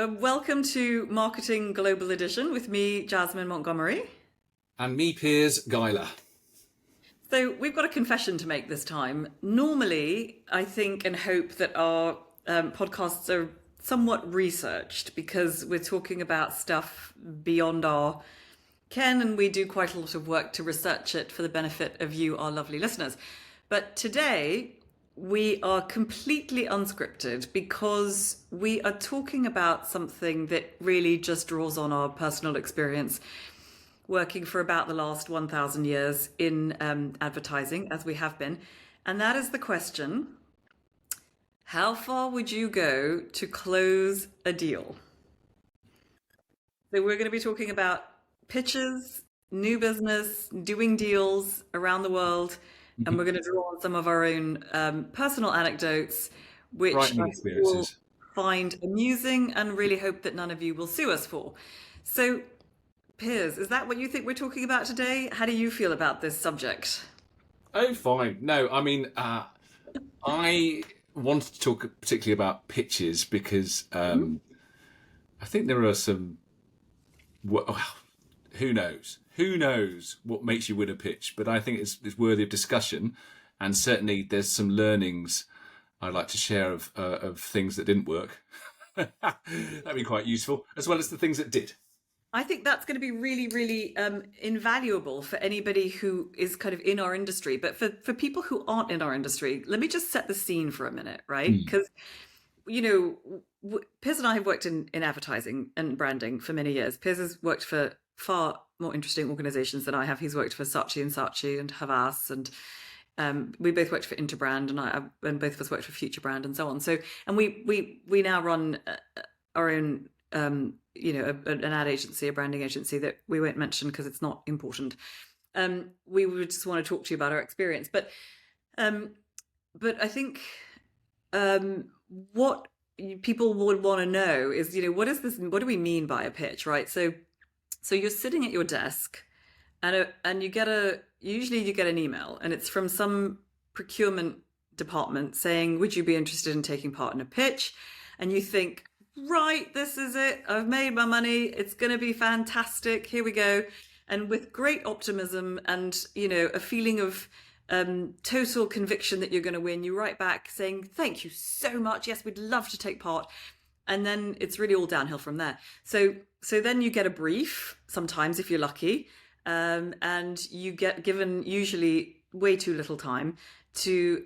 welcome to Marketing Global Edition with me, Jasmine Montgomery. And me, Piers Geiler. So we've got a confession to make this time. Normally, I think and hope that our podcasts are somewhat researched because we're talking about stuff beyond our ken, and we do quite a lot of work to research it for the benefit of you, our lovely listeners. But today, we are completely unscripted because we are talking about something that really just draws on our personal experience working for about the last 1,000 years in advertising, as we have been. And that is the question, how far would you go to close a deal? So we're going to be talking about pitches, new business, doing deals around the world. And we're going to draw on some of our own personal anecdotes, which I will find amusing and really hope that none of you will sue us for. So, Piers, is that what you think we're talking about today? How do you feel about this subject? Oh, fine. No, I mean, I wanted to talk particularly about pitches because I think there are some... Well, who knows? Who knows what makes you win a pitch? But I think it's worthy of discussion, and certainly there's some learnings I'd like to share of things that didn't work. That'd be quite useful, as well as the things that did. I think that's going to be really, really invaluable for anybody who is kind of in our industry. But for people who aren't in our industry, let me just set the scene for a minute, right? Because, you know, Piers and I have worked in advertising and branding for many years. Piers has worked for far more interesting organizations than I have. He's worked for 𝐒𝐿𝐲𝐶𝐶 and 𝐿𝐴𝐼𝐻, and we both worked for Interbrand, and both of us worked for Futurebrand and so on. So, and we now run our own, you know, an ad agency, a branding agency that we won't mention because it's not important. We would just want to talk to you about our experience, but I think what people would want to know is, you know, what is this? What do we mean by a pitch, right? So you're sitting at your desk, and you usually you get an email, and it's from some procurement department saying, would you be interested in taking part in a pitch? And you think, right, this is it. I've made my money. It's going to be fantastic. Here we go. And with great optimism and, you know, a feeling of total conviction that you're going to win, you write back saying, thank you so much. Yes, we'd love to take part. And then it's really all downhill from there. So then you get a brief, sometimes if you're lucky, and you get given usually way too little time to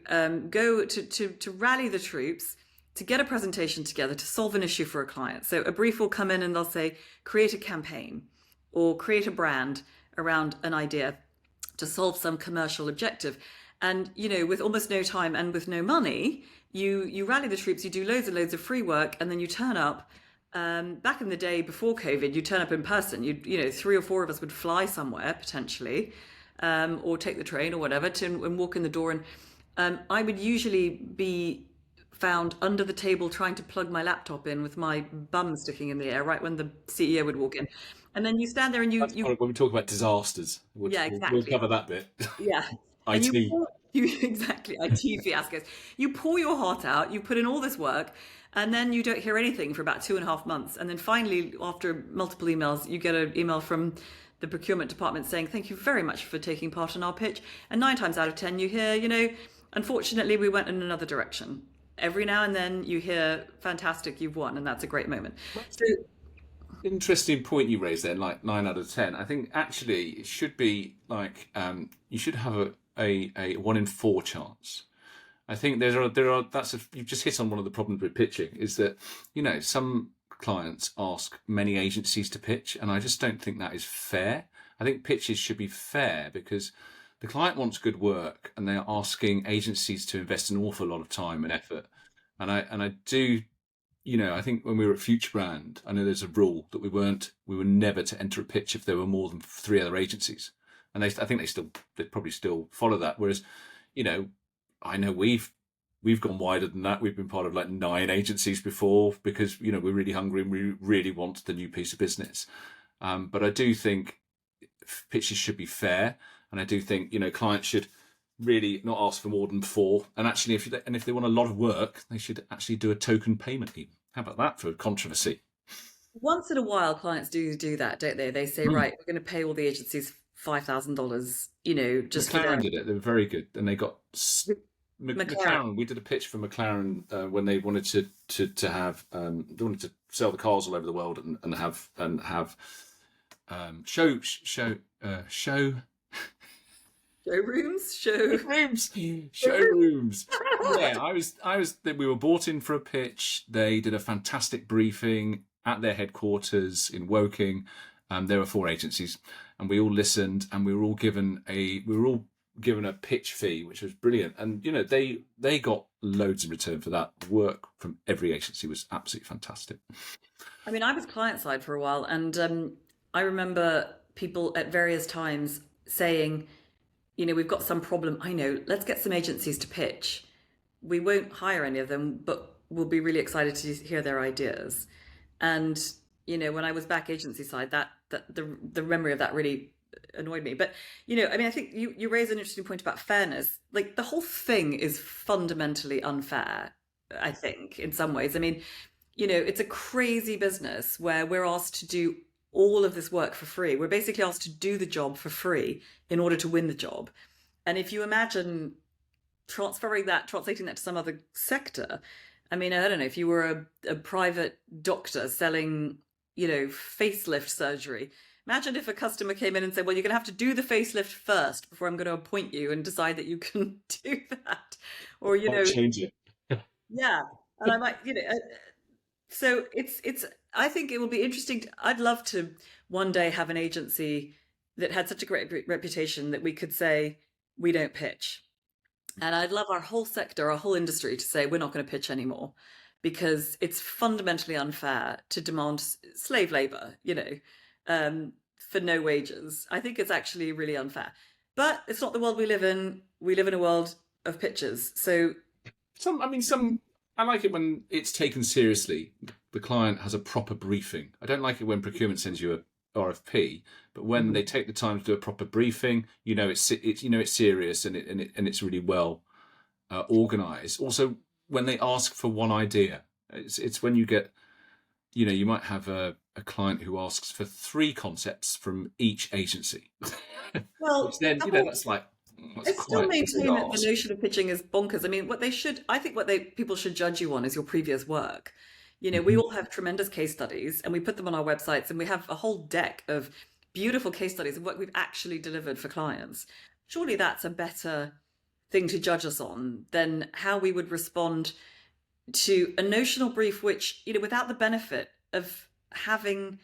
go to rally the troops, to get a presentation together, to solve an issue for a client. So a brief will come in and they'll say, create a campaign or create a brand around an idea to solve some commercial objective. And, you know, with almost no time and with no money, you rally the troops, you do loads and loads of free work, and then you turn up. Back in the day before COVID, you turn up in person. You know, 3 or 4 of us would fly somewhere potentially, or take the train or whatever and walk in the door. And I would usually be found under the table trying to plug my laptop in with my bum sticking in the air right when the CEO would walk in. And then you stand there and you when we talk about disasters, yeah, exactly. We'll cover that bit. Yeah. IT. Exactly, IT fiascos. You pour your heart out, you put in all this work, and then you don't hear anything for about 2.5 months. And then finally, after multiple emails, you get an email from the procurement department saying, thank you very much for taking part in our pitch. And 9 times out of 10, you hear, you know, unfortunately, we went in another direction. Every now and then you hear, fantastic, you've won, and that's a great moment. So, interesting point you raised there, like 9 out of 10. I think actually it should be like you should have a 1 in 4 chance. I think you've just hit on one of the problems with pitching, is that, you know, some clients ask many agencies to pitch, and I just don't think that is fair. I think pitches should be fair because the client wants good work and they're asking agencies to invest an awful lot of time and effort. And I do, you know, I think when we were at Futurebrand, I know there's a rule that we were never to enter a pitch if there were more than 3 other agencies. And I think they probably still follow that. Whereas, you know, I know we've gone wider than that. We've been part of like 9 agencies before because, you know, we're really hungry and we really want the new piece of business. But I do think pitches should be fair. And I do think, you know, clients should really not ask for more than 4. And actually, if they want a lot of work, they should actually do a token payment even. How about that for controversy? once in a while, clients do that, don't they? They say, Mm. right, we're going to pay all the agencies $5,000, just for McLaren their did it. They were very good, and they got McLaren. McLaren. We did a pitch for McLaren when they wanted to have they wanted to sell the cars all over the world and have show Showrooms, showrooms. Yeah, I was. We were brought in for a pitch. They did a fantastic briefing at their headquarters in Woking. There were 4 agencies, and we all listened, and we were all given a pitch fee, which was brilliant. And they got loads in return for that. Work from every agency was absolutely fantastic. I mean, I was client side for a while, and I remember people at various times saying, we've got some problem. I know, let's get some agencies to pitch. We won't hire any of them, but we'll be really excited to hear their ideas. And when I was back agency side, that the memory of that really annoyed me. But I mean, I think you raise an interesting point about fairness. Like the whole thing is fundamentally unfair, I think, in some ways. I mean, it's a crazy business where we're asked to do all of this work for free. We're basically asked to do the job for free in order to win the job. And if you imagine translating that to some other sector, I mean, I don't know, if you were a private doctor selling, facelift surgery, imagine if a customer came in and said, well, you're going to have to do the facelift first before I'm going to appoint you and decide that you can do that. Or, I'll change it. yeah. And I might, so I think it will be interesting. I'd love to one day have an agency that had such a great reputation that we could say, we don't pitch. And I'd love our whole sector, our whole industry to say, we're not going to pitch anymore because it's fundamentally unfair to demand slave labor, for no wages. I think it's actually really unfair. But it's not the world we live in. We live in a world of pitches. So I like it when it's taken seriously. The client has a proper briefing. I don't like it when procurement sends you a RFP, but when they take the time to do a proper briefing, it's serious and it's really well organised. Also, when they ask for one idea, it's when you get, you might have a client who asks for 3 concepts from each agency, which well, then the whole that's like I that's still quite a big maintain that the ask. notion of pitching is bonkers. I mean, I think people should judge you on is your previous work. We Mhm. all have tremendous case studies and we put them on our websites and we have a whole deck of beautiful case studies of what we've actually delivered for clients. Surely that's a better thing to judge us on than how we would respond to a notional brief, which, without the benefit of having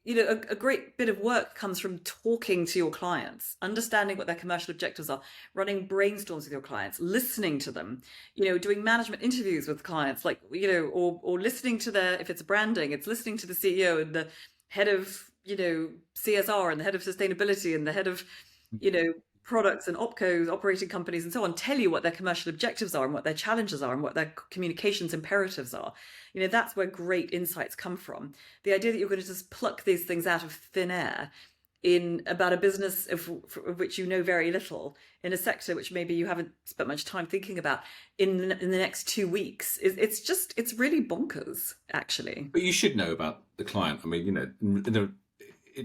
a great bit of work comes from talking to your clients, understanding what their commercial objectives are, running brainstorms with your clients, listening to them, doing management interviews with clients, like, or listening to if it's branding, it's listening to the CEO and the head of, CSR and the head of sustainability and the head of, you know, products and opcos, operating companies and so on, tell you what their commercial objectives are and what their challenges are and what their communications imperatives are. That's where great insights come from. The idea that you're going to just pluck these things out of thin air in about a business of which you know very little, in a sector which maybe you haven't spent much time thinking about, in the next 2 weeks, it's really bonkers, actually. But you should know about the client. I mean,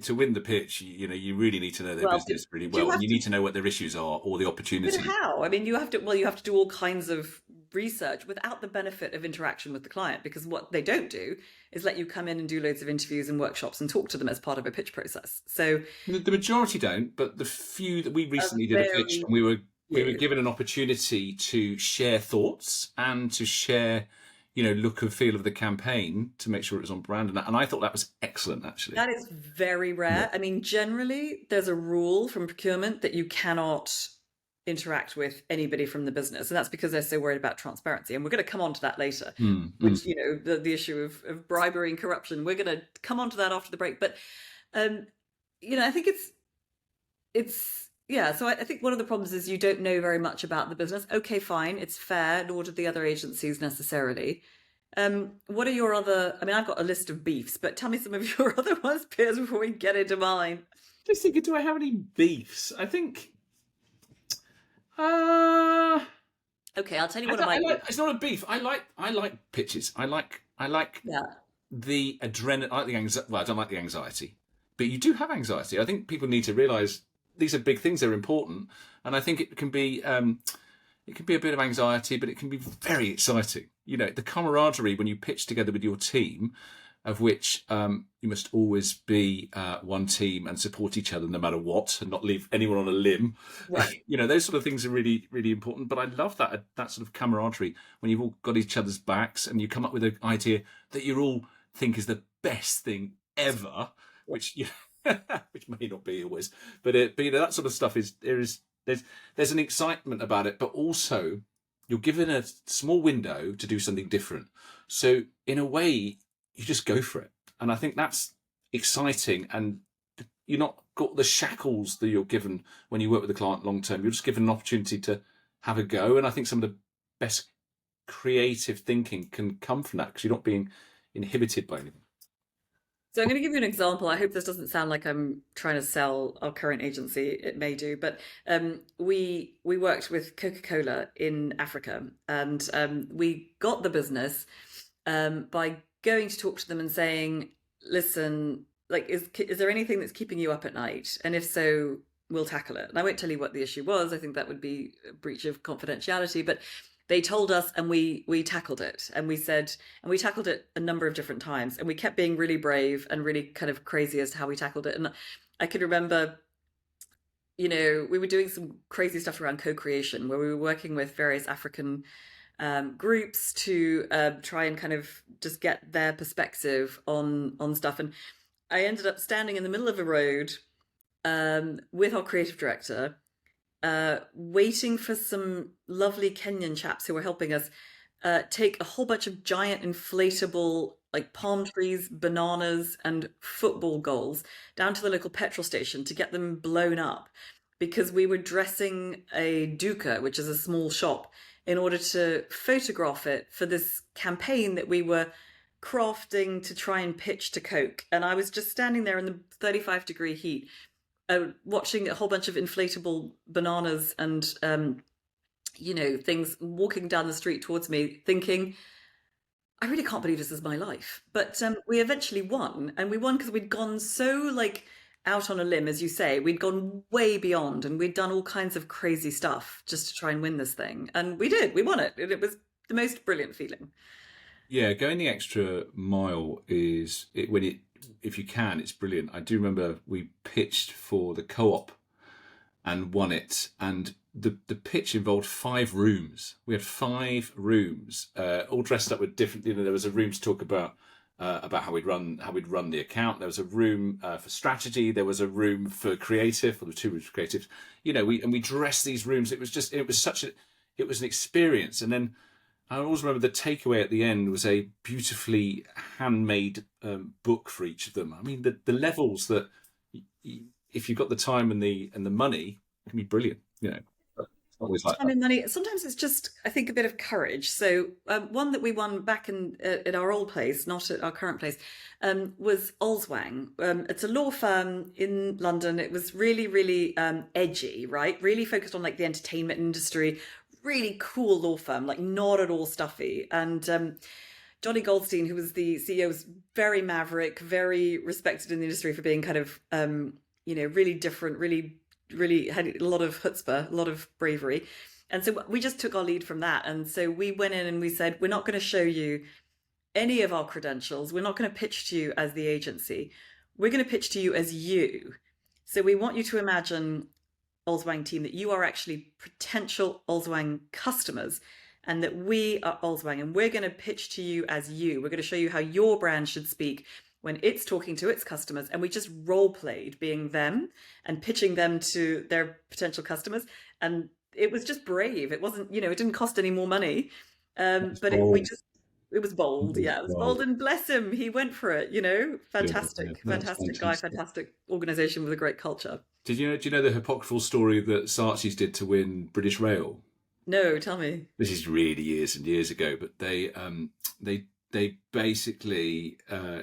to win the pitch, you really need to know their Well, business really do you well, and have you to? need to know what their issues are or the But opportunity. how? I mean, you have to do all kinds of research without the benefit of interaction with the client, because what they don't do is let you come in and do loads of interviews and workshops and talk to them as part of a pitch process. So The majority don't, but the few that we a recently did a pitch, very and we were few. given an opportunity to share thoughts and to share, look and feel of the campaign to make sure it was on brand, and I thought that was excellent, actually. That is very Yeah. rare. I mean, generally, there's a rule from procurement that you cannot interact with anybody from the business, and that's because they're so worried about transparency. And we're going to come on to that later, Mm, mm. which, the issue of bribery and corruption. We're going to come on to that after the break. But, um, I think it's yeah. So I think one of the problems is you don't know very much about the business. Okay, fine, it's fair, nor do the other agencies necessarily. What are your other? I mean, I've got a list of beefs, but tell me some of your other ones, Piers, before we get into mine. Just thinking, do I have any beefs? I think. Uh, Okay, I'll tell you I, one of don't- I my like. beefs. It's not a beef. I like pitches. I like. Yeah. the adrenaline, I like the anxiety. Well, I don't like the anxiety, but you do have anxiety. I think people need to realise these are big things. They're important, and I think it can be a bit of anxiety, but it can be very exciting. You know, the camaraderie when you pitch together with your team, of which you must always be one team and support each other no matter what, and not leave anyone on a limb. Right. You know, those sort of things are really, really important. But I love that sort of camaraderie when you've all got each other's backs and you come up with an idea that you all think is the best thing ever, which which may not be always, but you know, that sort of stuff there's an excitement about it, but also you're given a small window to do something different. So in a way, you just go for it. And I think that's exciting. And you're not got the shackles that you're given when you work with a client long term. You're just given an opportunity to have a go. And I think some of the best creative thinking can come from that because you're not being inhibited by anything. So I'm going to give you an example. I hope this doesn't sound like I'm trying to sell our current agency. It may do, but we worked with Coca-Cola in Africa, and we got the business by going to talk to them and saying, "Listen, like, is there anything that's keeping you up at night? And if so, we'll tackle it." And I won't tell you what the issue was. I think that would be a breach of confidentiality, but they told us, and we tackled it, and we tackled it a number of different times, and we kept being really brave and really kind of crazy as to how we tackled it. And I could remember, you know, we were doing some crazy stuff around co-creation, where we were working with various African groups to try and kind of just get their perspective on stuff. And I ended up standing in the middle of a road with our creative director, waiting for some lovely Kenyan chaps who were helping us take a whole bunch of giant inflatable, like, palm trees, bananas, and football goals down to the local petrol station to get them blown up, because we were dressing a duka, which is a small shop, in order to photograph it for this campaign that we were crafting to try and pitch to Coke. And I was just standing there in the 35-degree heat, watching a whole bunch of inflatable bananas and you know, things walking down the street towards me, thinking, I really can't believe this is my life. But we eventually won, and we won because we'd gone so, like, out on a limb, as you say. We'd gone way beyond, and we'd done all kinds of crazy stuff just to try and win this thing. And we did. We won it. It was the most brilliant feeling. Yeah, going the extra mile is it when it if you can, it's brilliant. I do remember we pitched for the co-op and won it, and the pitch involved 5 rooms. We had 5 rooms, all dressed up with different. You know, there was a room to talk about how we'd run the account. There was a room for strategy. There was a room for creative, or the 2 rooms for creatives. You know, we dressed these rooms. It was an experience. And then I always remember the takeaway at the end was a beautifully handmade book for each of them. I mean, the levels that if you've got the time and the money, it can be brilliant. You know, but it's always like time and money. Sometimes it's just, I think, a bit of courage. So one that we won back at our old place, not at our current place, was 𝐕𝐲𝐽. It's a law firm in London. It was really, really edgy, right? Really focused on, like, the entertainment industry. Really cool law firm, like, not at all stuffy. And Johnny Goldstein, who was the CEO, was very maverick, very respected in the industry for being kind of, you know, really different, really, really had a lot of chutzpah, a lot of bravery. And so we just took our lead from that. And so we went in and we said, we're not going to show you any of our credentials. We're not going to pitch to you as the agency. We're going to pitch to you as you. So we want you to imagine, 𝐕𝐲𝐽 team, that you are actually potential 𝐕𝐲𝐽 customers, and that we are 𝐕𝐲𝐽, and we're going to pitch to you as you. We're going to show you how your brand should speak when it's talking to its customers. And we just role played being them and pitching them to their potential customers. And it was just brave. It wasn't, you know, it didn't cost any more money. But it was bold. Yeah, it was bold. And bless him, he went for it, you know. Fantastic guy, fantastic organization with a great culture. Do you know the apocryphal story that Saatchi's did to win British Rail? No, tell me. This is really years and years ago, but they basically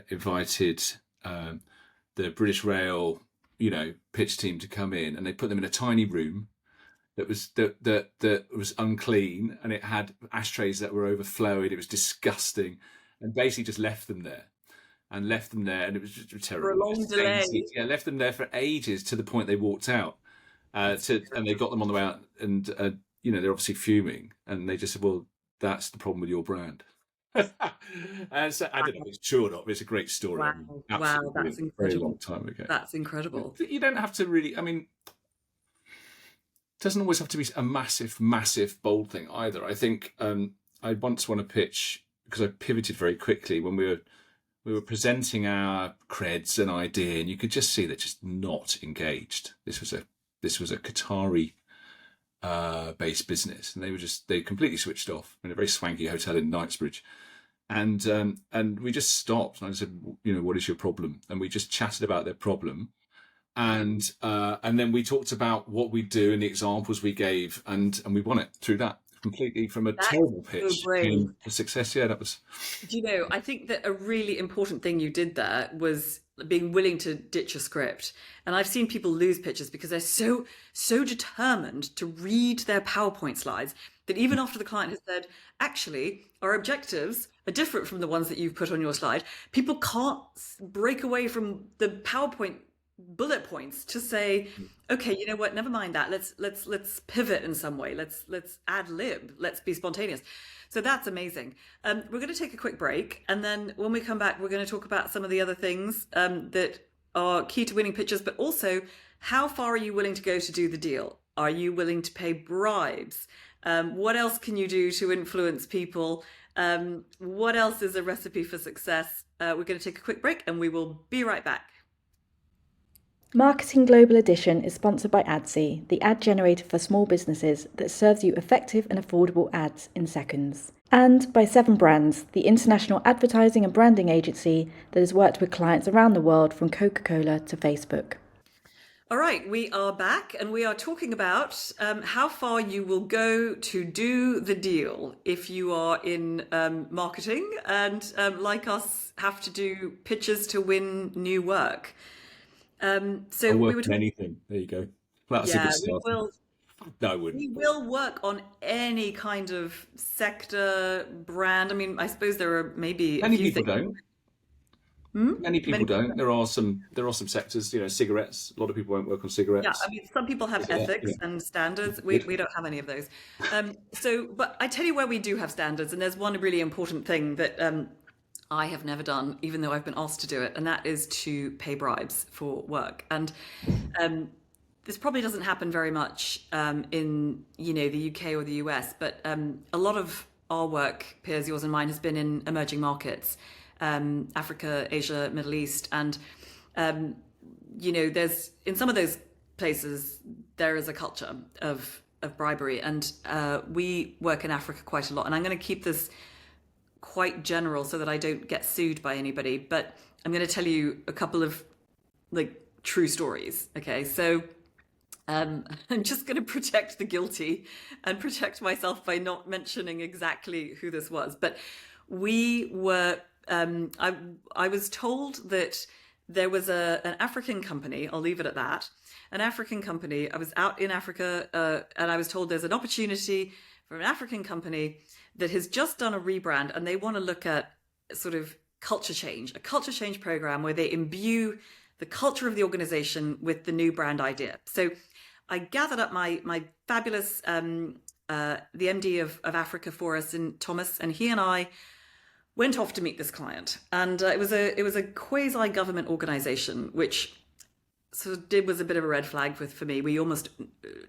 invited the British Rail, you know, pitch team to come in, and they put them in a tiny room that was unclean, and it had ashtrays that were overflowing. It was disgusting, and basically just left them there. and left them there, and it was just For a terrible. long delay. Yeah, left them there for ages to the point they walked out. And they got them on the way out, and they're obviously fuming, and they just said, "Well, that's the problem with your brand." And so I don't know if it's true or not, but it's a great story. Wow, I mean, wow, that's a very incredible. long time ago. That's incredible. You don't have to really. I mean, it doesn't always have to be a massive, massive, bold thing either. I think I once won a pitch because I pivoted very quickly when we were presenting our creds and idea, and you could just see they're just not engaged. This was a Qatari based business, and they completely switched off in a very swanky hotel in Knightsbridge, and we just stopped, and I said, what is your problem? And we just chatted about their problem, and then we talked about what we do and the examples we gave, and we won it through that. Completely from a terrible pitch to success. Yeah, that was. I think that a really important thing you did there was being willing to ditch a script. And I've seen people lose pitches because they're so determined to read their PowerPoint slides that even after the client has said, actually, our objectives are different from the ones that you've put on your slide, people can't break away from the PowerPoint bullet points to say, okay, you know what, never mind that, let's pivot in some way, let's ad lib, let's be spontaneous. So that's amazing. We're going to take a quick break, and then when we come back, we're going to talk about some of the other things that are key to winning pitches, but also how far are you willing to go to do the deal? Are you willing to pay bribes? What else can you do to influence people? What else is a recipe for success? We're going to take a quick break, and we will be right back. Marketing Global Edition is sponsored by 𝐒𝐴𝐷𝐶, the ad generator for small businesses that serves you effective and affordable ads in seconds. And by 7 Brands, the international advertising and branding agency that has worked with clients around the world from Coca-Cola to Facebook. All right, we are back, and we are talking about how far you will go to do the deal if you are in marketing and, like us, have to do pitches to win new work. So we were anything. There you go. That's a good start. No, I wouldn't. We will work on any kind of sector, brand. I mean, I suppose there are maybe many people don't. Many people don't. There are some sectors. Cigarettes. A lot of people won't work on cigarettes. Yeah, I mean, some people have ethics and standards. We don't have any of those. But I tell you where we do have standards, and there's one really important thing that I have never done, even though I've been asked to do it, and that is to pay bribes for work. And this probably doesn't happen very much in the UK or the US, but a lot of our work, Piers, yours and mine, has been in emerging markets, Africa, Asia, Middle East, and there's in some of those places there is a culture of bribery, and we work in Africa quite a lot. And I'm going to keep this quite general so that I don't get sued by anybody, but I'm going to tell you a couple of true stories. Okay, so I'm just going to protect the guilty and protect myself by not mentioning exactly who this was. But we were, I was told that there was an African company, I'll leave it at that, an African company. I was out in Africa and I was told there's an opportunity for an African company that has just done a rebrand, and they want to look at sort of a culture change program where they imbue the culture of the organization with the new brand idea. So I gathered up my fabulous, the MD of Africa for us, Thomas, and he and I went off to meet this client. And it was a quasi-government organization, which sort of was a bit of a red flag for me. We almost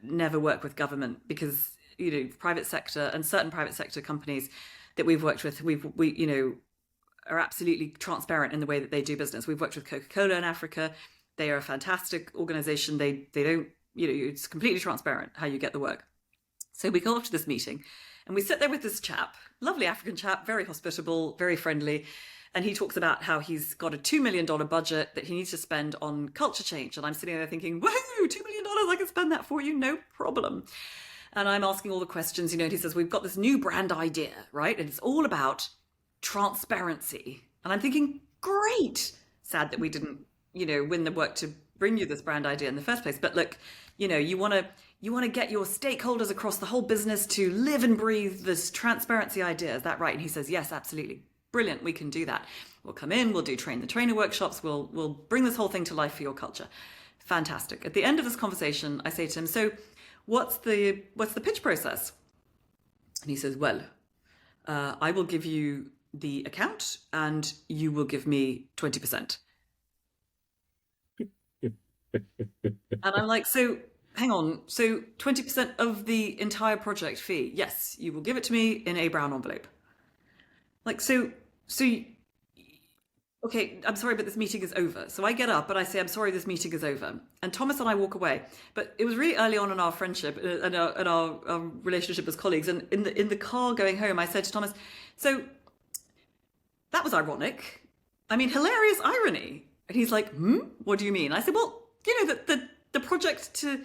never work with government because private sector and certain private sector companies that we've worked with, we are absolutely transparent in the way that they do business. We've worked with Coca-Cola in Africa. They are a fantastic organization. They don't, it's completely transparent how you get the work. So we go off to this meeting and we sit there with this chap, lovely African chap, very hospitable, very friendly. And he talks about how he's got a $2 million budget that he needs to spend on culture change. And I'm sitting there thinking, whoa, $2 million, I can spend that for you, no problem. And I'm asking all the questions, and he says, we've got this new brand idea, right? And it's all about transparency. And I'm thinking, great. Sad that we didn't, win the work to bring you this brand idea in the first place. But look, you want to get your stakeholders across the whole business to live and breathe this transparency idea. Is that right? And he says, yes, absolutely. Brilliant. We can do that. We'll come in, we'll do train the trainer workshops, we'll bring this whole thing to life for your culture. Fantastic. At the end of this conversation, I say to him, so what's the pitch process? And he says, well, I will give you the account and you will give me 20%. And I'm like, so hang on, so 20% of the entire project fee? Yes, you will give it to me in a brown envelope. Like, okay, I'm sorry, but this meeting is over. So I get up and I say, I'm sorry, this meeting is over. And Thomas and I walk away. But it was really early on in our friendship and our relationship as colleagues. And in the car going home, I said to Thomas, so that was ironic. I mean, hilarious irony. And he's like, what do you mean? I said, well, you know, the project to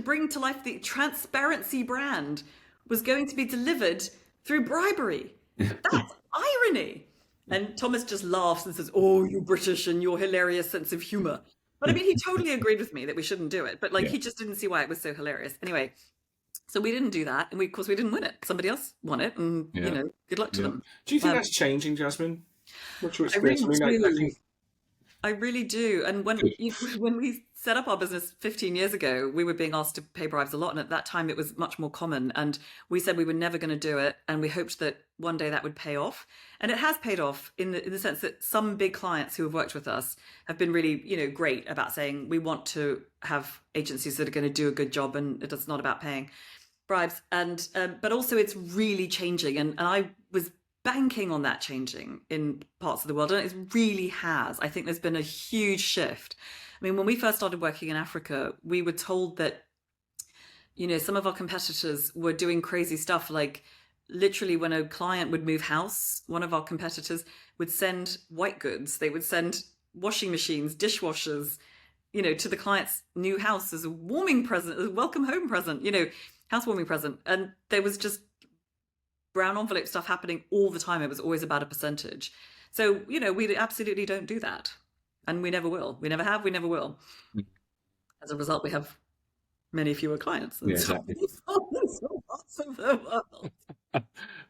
bring to life the transparency brand was going to be delivered through bribery. That's irony. And Thomas just laughs and says, oh, you're British and your hilarious sense of humor. But I mean, he totally agreed with me that we shouldn't do it. But like, he just didn't see why it was so hilarious. Anyway, so we didn't do that. And of course, we didn't win it. Somebody else won it. And, you know, good luck to them. Do you think that's changing, Jasmine? What's your experience? I really do. And when we set up our business 15 years ago, we were being asked to pay bribes a lot. And at that time, it was much more common. And we said we were never going to do it. And we hoped that one day that would pay off. And it has paid off in the sense that some big clients who have worked with us have been really, you know, great about saying, we want to have agencies that are going to do a good job. And it's not about paying bribes. And but also it's really changing. And I was banking on that changing in parts of the world, and it really has. I think there's been a huge shift. I mean, when we first started working in Africa, we were told that, you know, some of our competitors were doing crazy stuff, like literally when a client would move house, one of our competitors would send white goods. They would send washing machines, dishwashers, you know, to the client's new house as a warming present, as a welcome home present, you know, housewarming present. And there was just brown envelope stuff happening all the time. It was always about a percentage. So, you know, we absolutely don't do that. And we never will. We never have, we never will. As a result, we have many fewer clients. Yeah, exactly. But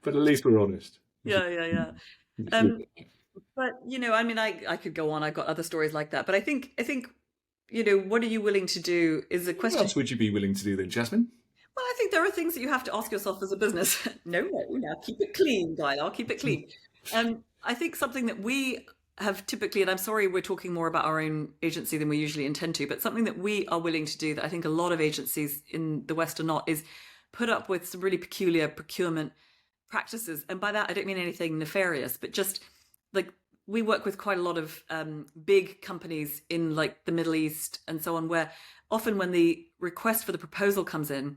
at least we're honest. Yeah. But, you know, I mean, I could go on. I've got other stories like that. But I think, you know, what are you willing to do is a question. What else would you be willing to do then, Jasmine? Well, I think there are things that you have to ask yourself as a business. No, keep it clean, guy. I'll keep it clean. I think something that we have typically, and I'm sorry we're talking more about our own agency than we usually intend to, but something that we are willing to do that I think a lot of agencies in the West are not, is put up with some really peculiar procurement practices. And by that, I don't mean anything nefarious, but just like we work with quite a lot of big companies in like the Middle East and so on, where often when the request for the proposal comes in,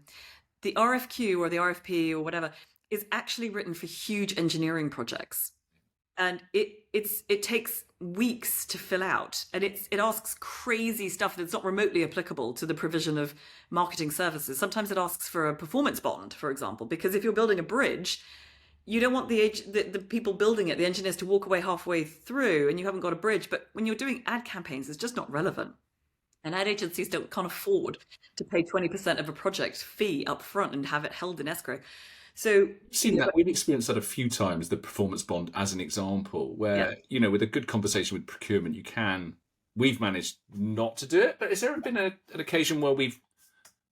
the RFQ or the RFP or whatever is actually written for huge engineering projects. And it takes weeks to fill out, and it asks crazy stuff that's not remotely applicable to the provision of marketing services. Sometimes it asks for a performance bond, for example, because if you're building a bridge, you don't want the people building it, the engineers, to walk away halfway through and you haven't got a bridge. But when you're doing ad campaigns, it's just not relevant. And ad agencies can't afford to pay 20% of a project fee up front and have it held in escrow. So we've experienced that a few times, the performance bond as an example, where, you know, with a good conversation with procurement, we've managed not to do it. But has there ever been an occasion where we've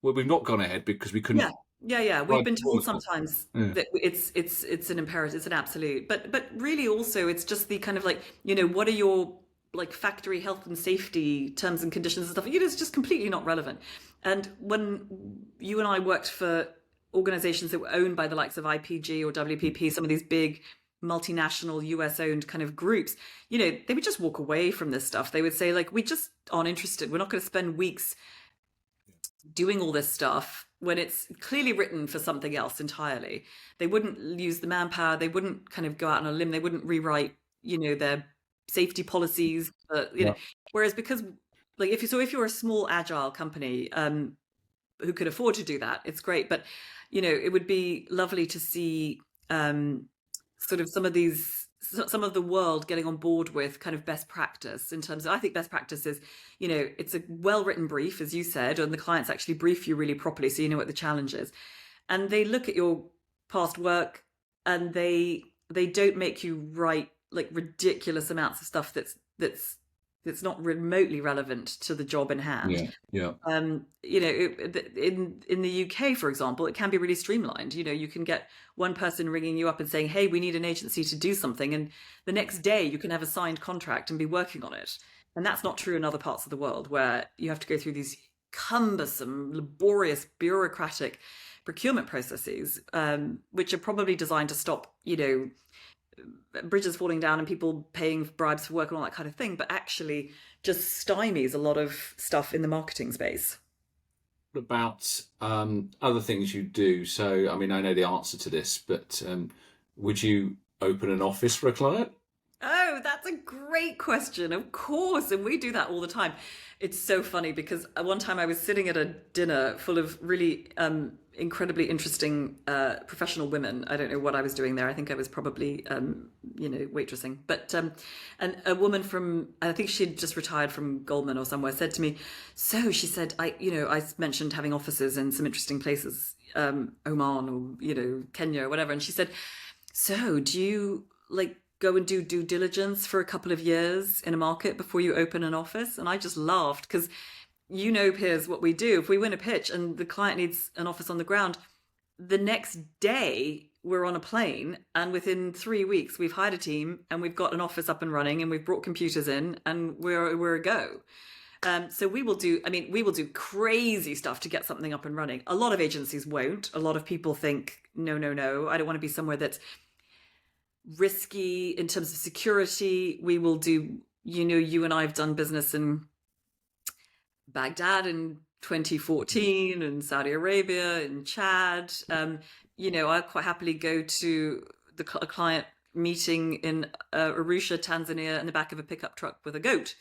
not gone ahead because we couldn't? Yeah. We've been told sometimes that it's an imperative, it's an absolute. But really also it's just the kind of like, you know, what are your like factory health and safety terms and conditions and stuff? You know, it's just completely not relevant. And when you and I worked for organizations that were owned by the likes of IPG or WPP, some of these big multinational US owned kind of groups, you know, they would just walk away from this stuff. They would say, like, we just aren't interested. We're not going to spend weeks doing all this stuff when it's clearly written for something else entirely. They wouldn't use the manpower. They wouldn't kind of go out on a limb. They wouldn't rewrite, you know, their safety policies, you know, whereas because like if you're a small agile company who could afford to do that, it's great. But you know, it would be lovely to see sort of some of the world getting on board with kind of best practice in terms of, I think best practice is, you know, it's a well-written brief, as you said, and the clients actually brief you really properly so you know what the challenge is. And they look at your past work and they don't make you write like ridiculous amounts of stuff that's not remotely relevant to the job in hand. Yeah. You know, in the UK, for example, it can be really streamlined. You know, you can get one person ringing you up and saying, "Hey, we need an agency to do something," and the next day you can have a signed contract and be working on it. And that's not true in other parts of the world, where you have to go through these cumbersome, laborious, bureaucratic procurement processes, which are probably designed to stop, you know, bridges falling down and people paying bribes for work and all that kind of thing, but actually just stymies a lot of stuff in the marketing space. What about other things you do? So, I mean, I know the answer to this, but would you open an office for a client? Oh, that's a great question. Of course. And we do that all the time. It's so funny because one time I was sitting at a dinner full of really incredibly interesting professional women. I don't know what I was doing there. I think I was probably, you know, waitressing. But and a woman from, I think she'd just retired from Goldman or somewhere, said to me, so she said, I mentioned having offices in some interesting places, Oman or, you know, Kenya or whatever. And she said, so do you like go and do due diligence for a couple of years in a market before you open an office? And I just laughed because, you know, Piers, what we do, if we win a pitch and the client needs an office on the ground, the next day we're on a plane, and within 3 weeks we've hired a team and we've got an office up and running and we've brought computers in and we're a go. So we will do crazy stuff to get something up and running. A lot of agencies won't. A lot of people think, no, I don't want to be somewhere that's risky in terms of security. We will do, you know, you and I have done business in Baghdad in 2014 and Saudi Arabia and Chad. You know, I quite happily go to a client meeting in Arusha, Tanzania, in the back of a pickup truck with a goat.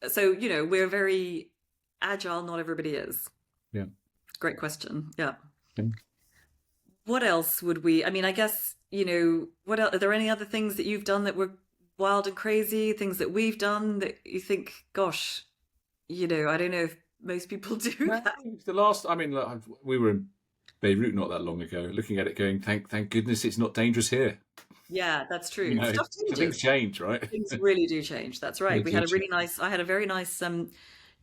So, you know, we're very agile. Not everybody is. Yeah. Great question. Yeah. Okay. What else would we, I mean, I guess, you know, what else, are there any other things that you've done that were wild and crazy, things that we've done that you think, gosh, you know, I don't know if most people do that? The last, I mean, look, we were in Beirut not that long ago, looking at it going, thank goodness it's not dangerous here. Yeah, that's true. You know, Stuff changes. things change, right? Things really do change. That's right. They We had do I had a very nice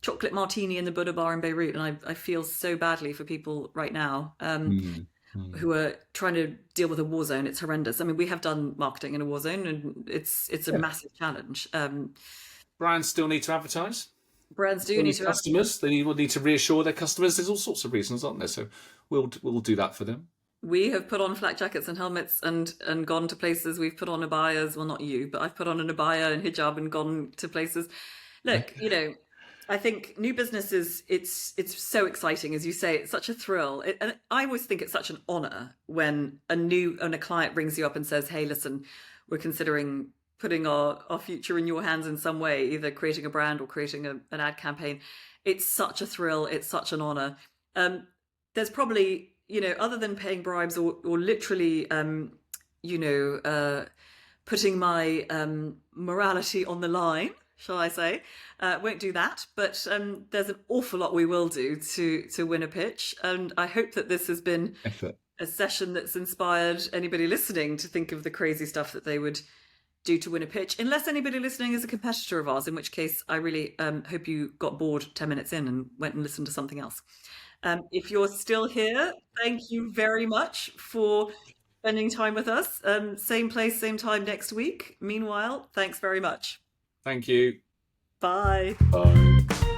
chocolate martini in the Buddha bar in Beirut, and I feel so badly for people right now. Who are trying to deal with a war zone. It's horrendous. I mean, we have done marketing in a war zone, and it's a massive challenge. Brands still need to advertise. Brands do need to customers. They will need to reassure their customers. There's all sorts of reasons, aren't there? So we'll do that for them. We have put on flak jackets and helmets and gone to places. We've put on abayas. Well, not you, but I've put on an abaya and hijab and gone to places. Look, you know, I think new business it's so exciting, as you say. It's such a thrill, and I always think it's such an honor when a client brings you up and says, "Hey, listen, we're considering putting our future in your hands in some way, either creating a brand or creating an ad campaign." It's such a thrill. It's such an honor. There's probably, you know, other than paying bribes or literally, you know, putting my morality on the line, shall I say? Won't do that, but there's an awful lot we will do to win a pitch, and I hope that this has been a session that's inspired anybody listening to think of the crazy stuff that they would do to win a pitch, unless anybody listening is a competitor of ours, in which case I really hope you got bored 10 minutes in and went and listened to something else. If you're still here, thank you very much for spending time with us. Same place, same time next week. Meanwhile, thanks very much. Thank you. Bye. Bye.